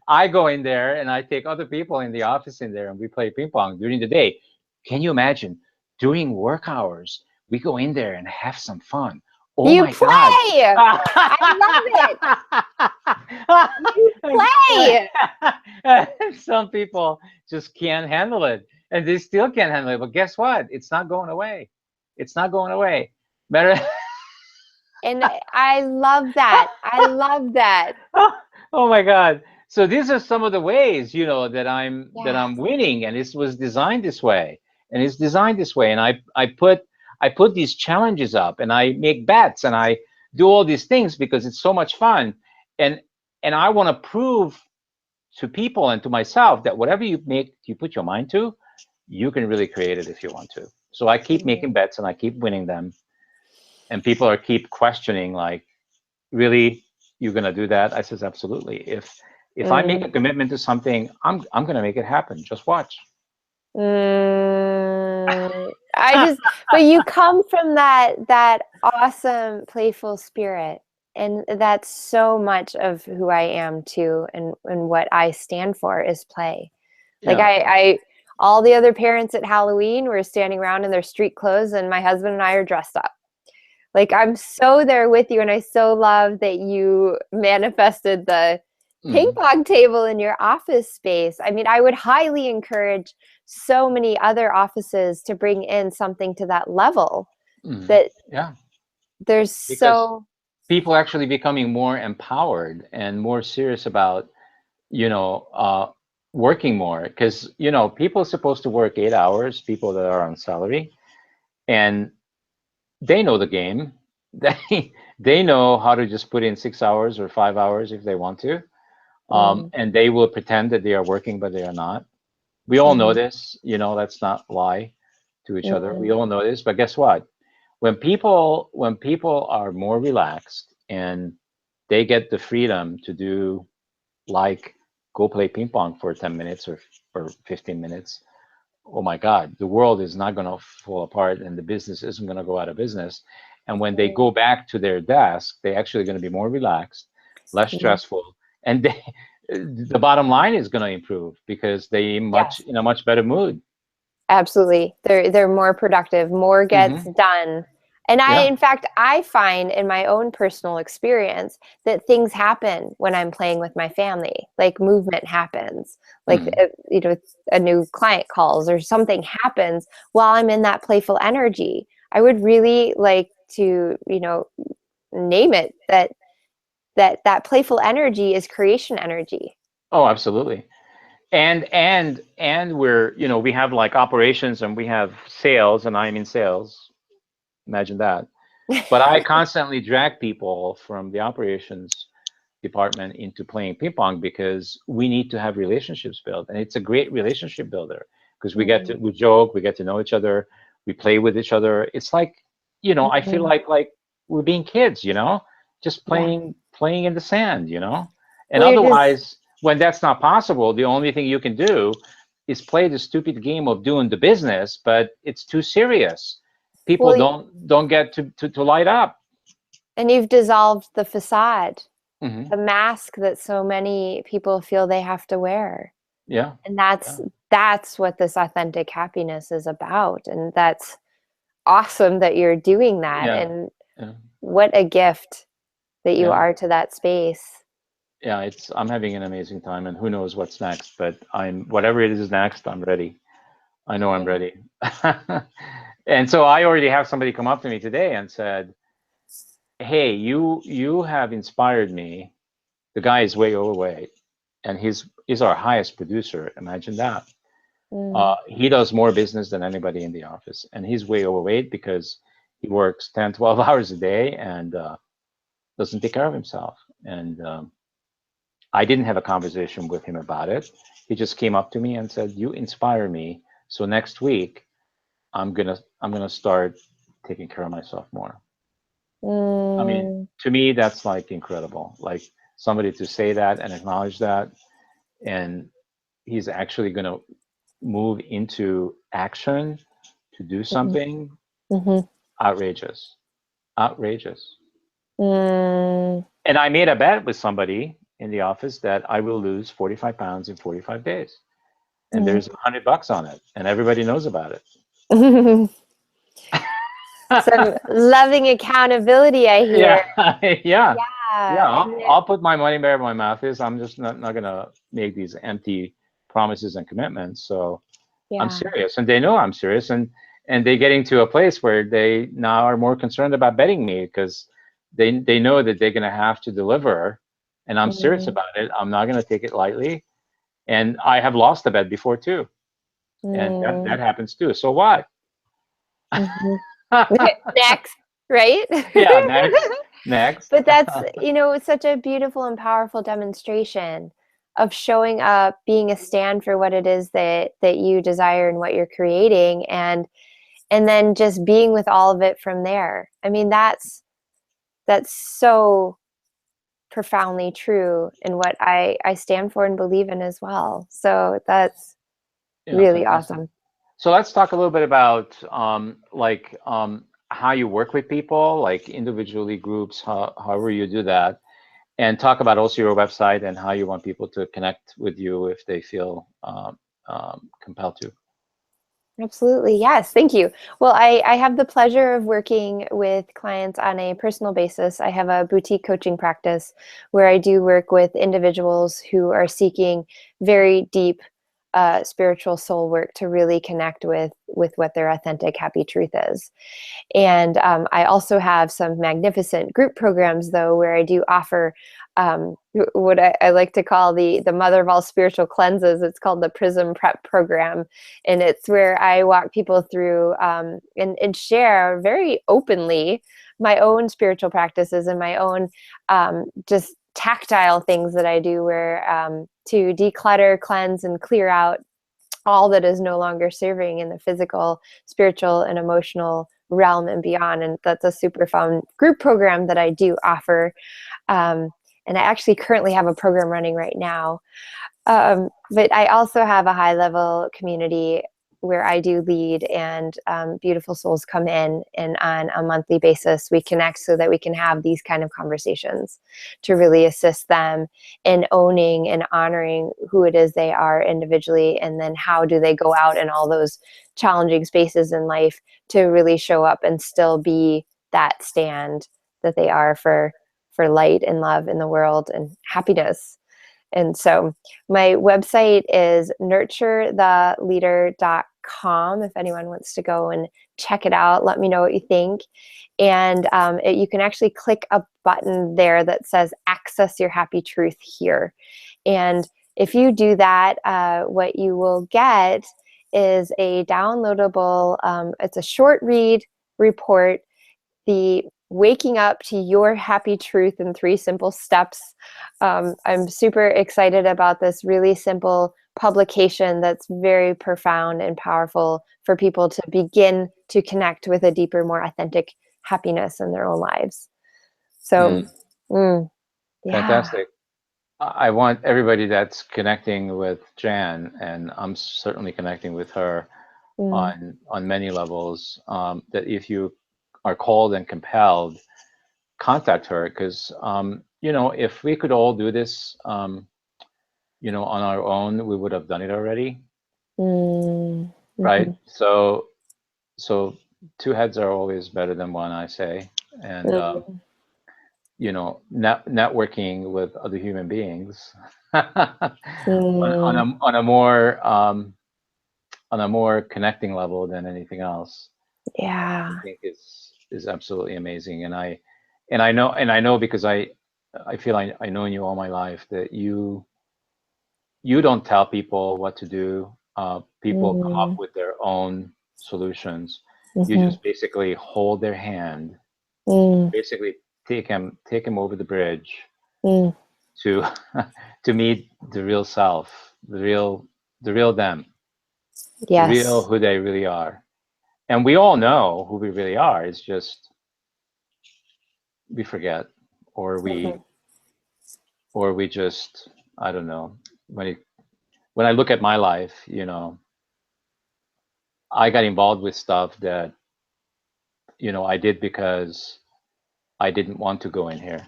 I go in there and I take other people in the office in there and we play ping pong during the day. Can you imagine during work hours, we go in there and have some fun? Oh You my God. play! I love it! You play! Some people just can't handle it and they still can't handle it. But guess what? It's not going away. It's not going away. Matter. And I love that. I love that. Oh my God. So these are some of the ways, that Yeah. I'm winning, and this was designed this way, and it's designed this way. And I put these challenges up, and I make bets, and I do all these things because it's so much fun, and I want to prove to people and to myself that whatever you put your mind to, you can really create it if you want to. So I keep making bets and I keep winning them, and people are keep questioning, like, really, you're going to do that? I says, absolutely. If I make a commitment to something, I'm going to make it happen. Just watch. But you come from that awesome, playful spirit. And that's so much of who I am too, and what I stand for is play. Like I all the other parents at Halloween were standing around in their street clothes, and my husband and I are dressed up. Like, I'm so there with you, and I so love that you manifested the ping pong table in your office space. I mean, I would highly encourage so many other offices to bring in something to that level. That there's because so people actually becoming more empowered and more serious about working more, because people are supposed to work 8 hours, people that are on salary, and they know the game. They know how to just put in 6 hours or 5 hours if they want to, and they will pretend that they are working, but they are not. We all know this. Let's not lie to each other. We all know this. But guess what? When people are more relaxed and they get the freedom to do, like, go play ping pong for 10 minutes or 15 minutes, oh my God, the world is not going to fall apart and the business isn't going to go out of business. And when they go back to their desk, they're actually going to be more relaxed, less stressful, and the bottom line is going to improve because they in a much better mood. Absolutely. They're more productive, more gets done. And in fact, I find in my own personal experience that things happen when I'm playing with my family. Like, movement happens, like, a new client calls or something happens while I'm in that playful energy. I would really like to, name it that playful energy is creation energy. Oh, absolutely. And we're, we have like operations and we have sales, and I'm in sales. Imagine that. But I constantly drag people from the operations department into playing ping pong because we need to have relationships built, and it's a great relationship builder because we joke, we get to know each other, we play with each other. It's like, I feel like we're being kids, just playing in the sand, and otherwise, when that's not possible, the only thing you can do is play the stupid game of doing the business, but it's too serious. People don't get to light up. And you've dissolved the facade, the mask that so many people feel they have to wear. Yeah. And that's what this authentic happiness is about. And that's awesome that you're doing that. And what a gift that you are to that space. Yeah, I'm having an amazing time, and who knows what's next, but whatever it is next, I'm ready. I know I'm ready. And so I already have somebody come up to me today and said, hey, you have inspired me. The guy is way overweight, and he's our highest producer. Imagine that. He does more business than anybody in the office, and he's way overweight because he works 10, 12 hours a day and doesn't take care of himself. And I didn't have a conversation with him about it. He just came up to me and said, you inspire me. So next week, I'm gonna start taking care of myself more. I mean, to me, that's like incredible. Like, somebody to say that and acknowledge that. and he's actually going to move into action to do something. Mm-hmm. Outrageous, outrageous. Mm, And I made a bet with somebody in the office that I will lose 45 pounds in 45 days. And there's $100 on it, and everybody knows about it. mm. Some loving accountability, I hear. Yeah, yeah, yeah. Yeah. I'll put my money where my mouth is. I'm just not gonna make these empty promises and commitments. So I'm Yeah. serious, and they know I'm serious, and they're getting to a place where they now are more concerned about betting me because they know that they're gonna have to deliver, and I'm serious Mm, about it. I'm not gonna take it lightly, and I have lost a bet before too, and that mm, happens too. So what? mhm. Next, right? Yeah, next. But that's, such a beautiful and powerful demonstration of showing up, being a stand for what it is that you desire and what you're creating, and then just being with all of it from there. I mean, that's so profoundly true in what I stand for and believe in as well. So that's Yeah, really fantastic. awesome. So let's talk a little bit about how you work with people, like individually, groups, however you do that, and talk about also your website and how you want people to connect with you if they feel compelled to. Absolutely. Yes. Thank you. Well, I have the pleasure of working with clients on a personal basis. I have a boutique coaching practice where I do work with individuals who are seeking very deep spiritual soul work to really connect with what their authentic, happy truth is. And I also have some magnificent group programs, though, where I do offer what I like to call the mother of all spiritual cleanses. It's called the Prism Prep Program. And it's where I walk people through and share very openly my own spiritual practices and my own just tactile things that I do where to declutter, cleanse, and clear out all that is no longer serving in the physical, spiritual, and emotional realm and beyond. And that's a super fun group program that I do offer. Um, and I actually currently have a program running right now. But I also have a high level community where I do lead, and beautiful souls come in, and on a monthly basis we connect so that we can have these kind of conversations to really assist them in owning and honoring who it is they are individually, and then how do they go out in all those challenging spaces in life to really show up and still be that stand that they are for light and love in the world and happiness. And so my website is nurturetheleader.com. If anyone wants to go and check it out, let me know what you think. And you can actually click a button there that says access your happy truth here. And if you do that, what you will get is a downloadable, it's a short read report, the waking up to your happy truth in 3 simple steps. I'm super excited about this really simple publication that's very profound and powerful for people to begin to connect with a deeper, more authentic happiness in their own lives. So, yeah. Fantastic. I want everybody that's connecting with Jan, and I'm certainly connecting with her Mm, on many levels, that if you are called and compelled, contact her, because if we could all do this on our own, we would have done it already, mm, right? mhm, So two heads are always better than one, I say. And mm, networking with other human beings on, mm, on a more connecting level than anything else, I yeah. think is absolutely amazing. And I know because I feel I know you all my life that you don't tell people what to do. People come up Mm, with their own solutions. You mhm, just basically hold their hand, mm, basically take them over the bridge mm. to to meet the real self, the real them, the real Yes. who they really are. And we all know who we really are. It's just we forget, or we Mhm. or we just, I don't know, when it when I look at my life, you know, I got involved with stuff that, you know, I did because I didn't want to go in here.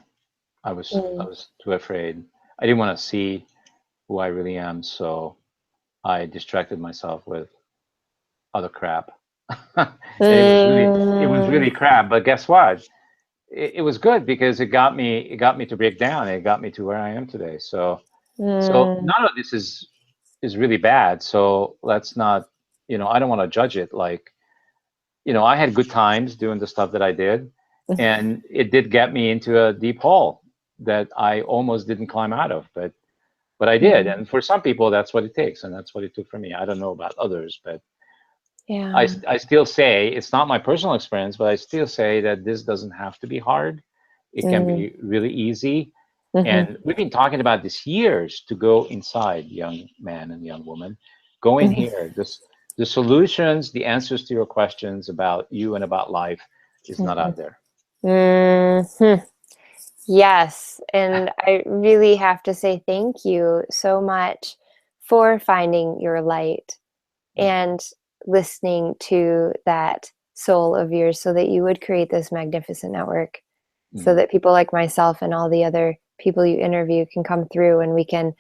I Mm. was too afraid. I didn't want to see who I really am, so I distracted myself with other crap. And it was Mm. really crap. But guess what? It was good because it got me to break down. It got me to where I am today. So Mm. none of this is really bad. So let's not, you know, I don't want to judge it. Like, you know, I had good times doing the stuff that I did, and it did get me into a deep hole that I almost didn't climb out of, but I did. Mm. And for some people, that's what it takes, and that's what it took for me. I don't know about others, but Yeah. I still say it's not my personal experience, but I still say that this doesn't have to be hard. It can Mm. be really easy. Mhm. And we've been talking about this years to go inside, young man and young woman. Go in Mhm. here. The solutions, the answers to your questions about you and about life is not Mhm. out there. Mhm. Yes, and I really have to say thank you so much for finding your light and listening to that soul of yours so that you would create this magnificent network so Mm. that people like myself and all the other people you interview can come through and we can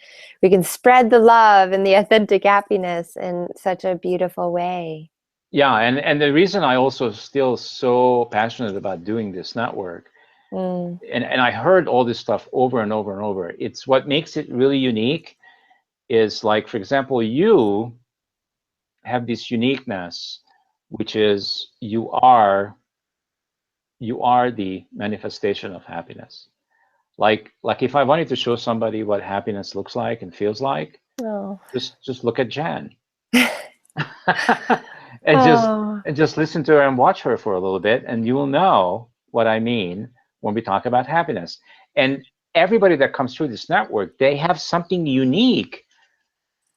spread the love and the authentic happiness in such a beautiful way. Yeah, and the reason I also still so passionate about doing this network, Mm. and I heard all this stuff over and over and over. It's what makes it really unique is like, for example, you have this uniqueness, which is you are the manifestation of happiness. Like if I wanted to show somebody what happiness looks like and feels like, Oh. just look at Jan. and just Oh. and just listen to her and watch her for a little bit, and you will know what I mean when we talk about happiness. And everybody that comes through this network, they have something unique.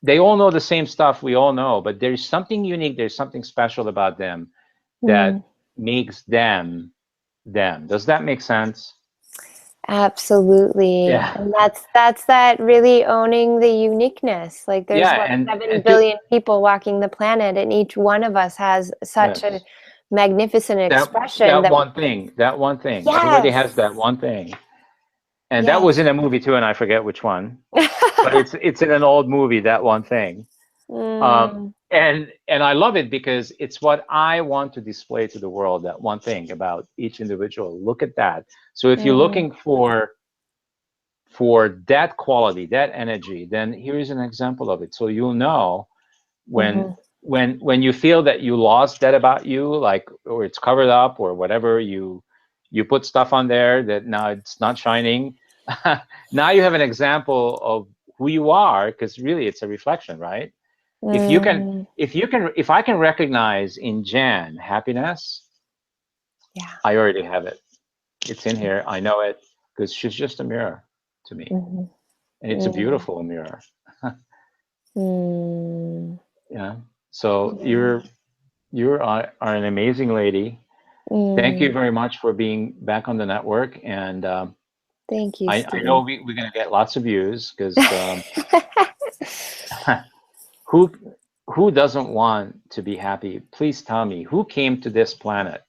They all know the same stuff we all know, but there's something unique, there's something special about them that Mm. makes them them. Does that make sense? Absolutely. Yeah. And that's that really owning the uniqueness. Like there's Yeah, what, and, 7 and to, billion people walking the planet and each one of us has such a yes, magnificent that expression that that one thing. Everybody yes. has that one thing, and that was Yes. in a movie too, and I forget which one, but it's in an old movie. That one thing, Mm. and I love it because it's what I want to display to the world. That one thing about each individual. Look at that. So if you're Mm. looking for that quality, that energy, then here is an example of it. So you'll know when Mhm. when you feel that you lost that about you, like, or it's covered up or whatever, you put stuff on there that now it's not shining. Now you have an example of who you are, because really it's a reflection, right? If you can, Mm. if I can recognize in Jan happiness, Yeah. I already have it. It's in here. I know it because she's just a mirror to me, Mhm. and it's a Mm. beautiful mirror. Mm. Yeah. So Yeah. are an amazing lady. Thank you Mm. very much for being back on the network. And Thank you, I know Steve. we're going to get lots of views because who who doesn't want to be happy? Please tell me who came to this planet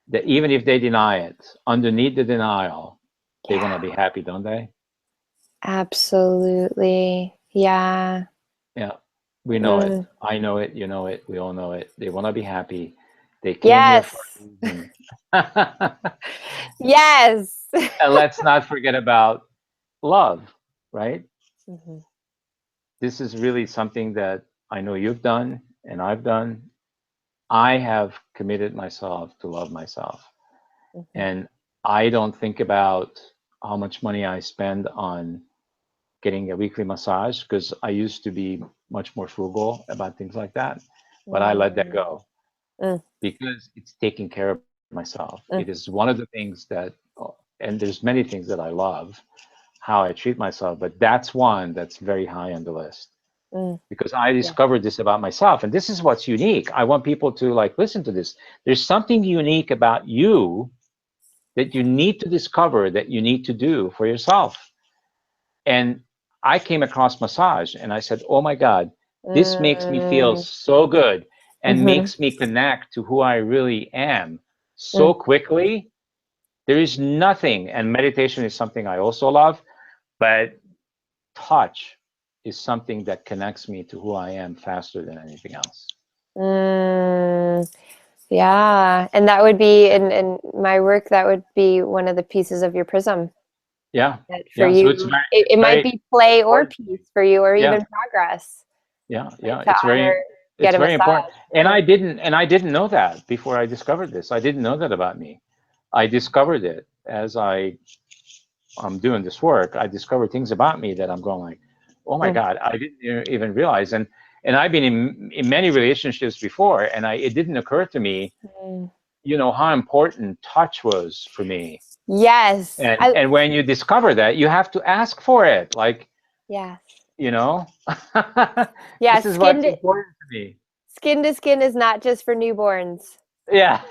that even if they deny it, underneath the denial, they want to Yeah. be happy, don't they? Absolutely. Yeah. Yeah, we know it. Mm. I know it. You know it. We all know it. They want to be happy. They came here for Yes. a reason. Yes. And let's not forget about love, right? Mhm. This is really something that I know you've done and I've done. I have committed myself to love myself. Mhm. And I don't think about how much money I spend on getting a weekly massage because I used to be much more frugal about things like that. But I let that Mm. go Mm. because it's taking care of myself. Mm. It is one of the things that, and there's many things that I love, how I treat myself, but that's one that's very high on the list Mm. because I Yeah. discovered this about myself. And this is what's unique. I want people to like listen to this. There's something unique about you that you need to discover, that you need to do for yourself. And I came across massage and I said, oh my God, this makes me feel Mm, so good and mhm, makes me connect to who I really am so mm, quickly. There is nothing, and meditation is something I also love, but touch is something that connects me to who I am faster than anything else. mm. Yeah, and that would be in my work, that would be one of the pieces of your prism. Yeah, That for yeah. So it's you, very, it might be play or important. peace for you, or Yeah, even progress, yeah, like yeah. to honor, get It's a very massage. important. And I didn't know that before I discovered this. I didn't know that about me. I discovered it as I'm doing this work. I discovered things about me that I'm going like, oh my Mm, God, I didn't even realize. And I've been in many relationships before, and it didn't occur to me, mm. how important touch was for me. Yes, And when you discover that, you have to ask for it. Like, yes, you know, yeah. this is what's important to me. Skin to skin is not just for newborns. Yeah,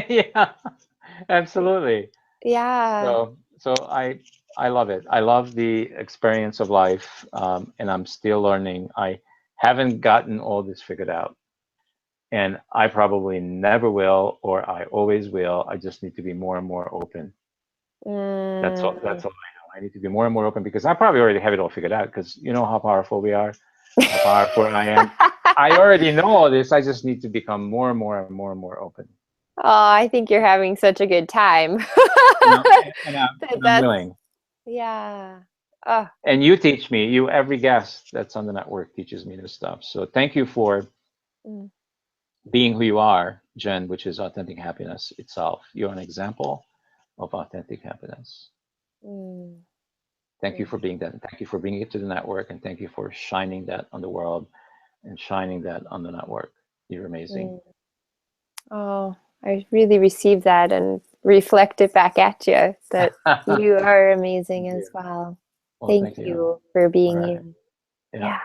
yeah, absolutely. Yeah. So I love it. I love the experience of life, and I'm still learning. I haven't gotten all this figured out, and I probably never will, or I always will. I just need to be more and more open. That's all. Mm. That's all I know. I need to be more and more open because I probably already have it all figured out. Because you know how powerful we are, how powerful I am. I already know all this. I just need to become more and more and more and more open. Oh, I think you're having such a good time. And I'm That's, willing. yeah. Oh, And you teach me. Every guest that's on the network teaches me this stuff. So thank you for mm, being who you are, Jen, which is authentic happiness itself. You're an example of authentic happiness. mm, Thank you mm, for being that. Thank you for bringing it to the network, and thank you for shining that on the world and shining that on the network. You're amazing. mm. Oh, I really received that and reflect it back at you that Thank you are amazing as you. well. Well, Thank thank you. you for All being right. you. Yeah. Yeah.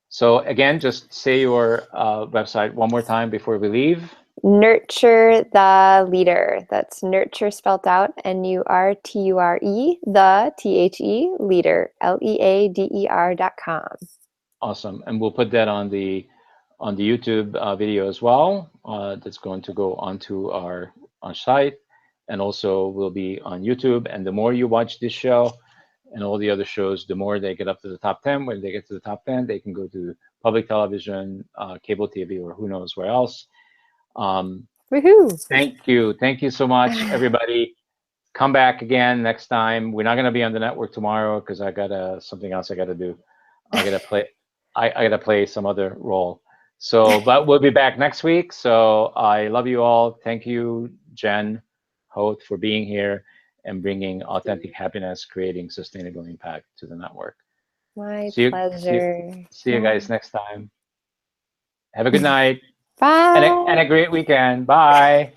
So again, just say your website one more time before we leave. Nurture the leader. That's nurture spelled out NURTURE, the THE leader, LEADER.com. Awesome. And we'll put that on the YouTube video as well. That's going to go onto our site, and also will be on YouTube. And the more you watch this show and all the other shows, the more they get up to the top 10. When they get to the top 10, they can go to public television, cable TV, or who knows where else. Um, Woohoo! thank you so much, everybody. Come back again next time. We're not going to be on the network tomorrow because I got something else I got to do. I got to play. I got to play some other role. So, but we'll be back next week. So I love you all. Thank you, Jen Hoth, for being here and bringing authentic happiness, creating sustainable impact to the network. My See you. pleasure. See you Yeah. guys next time. Have a good night and Bye. a great weekend. Bye.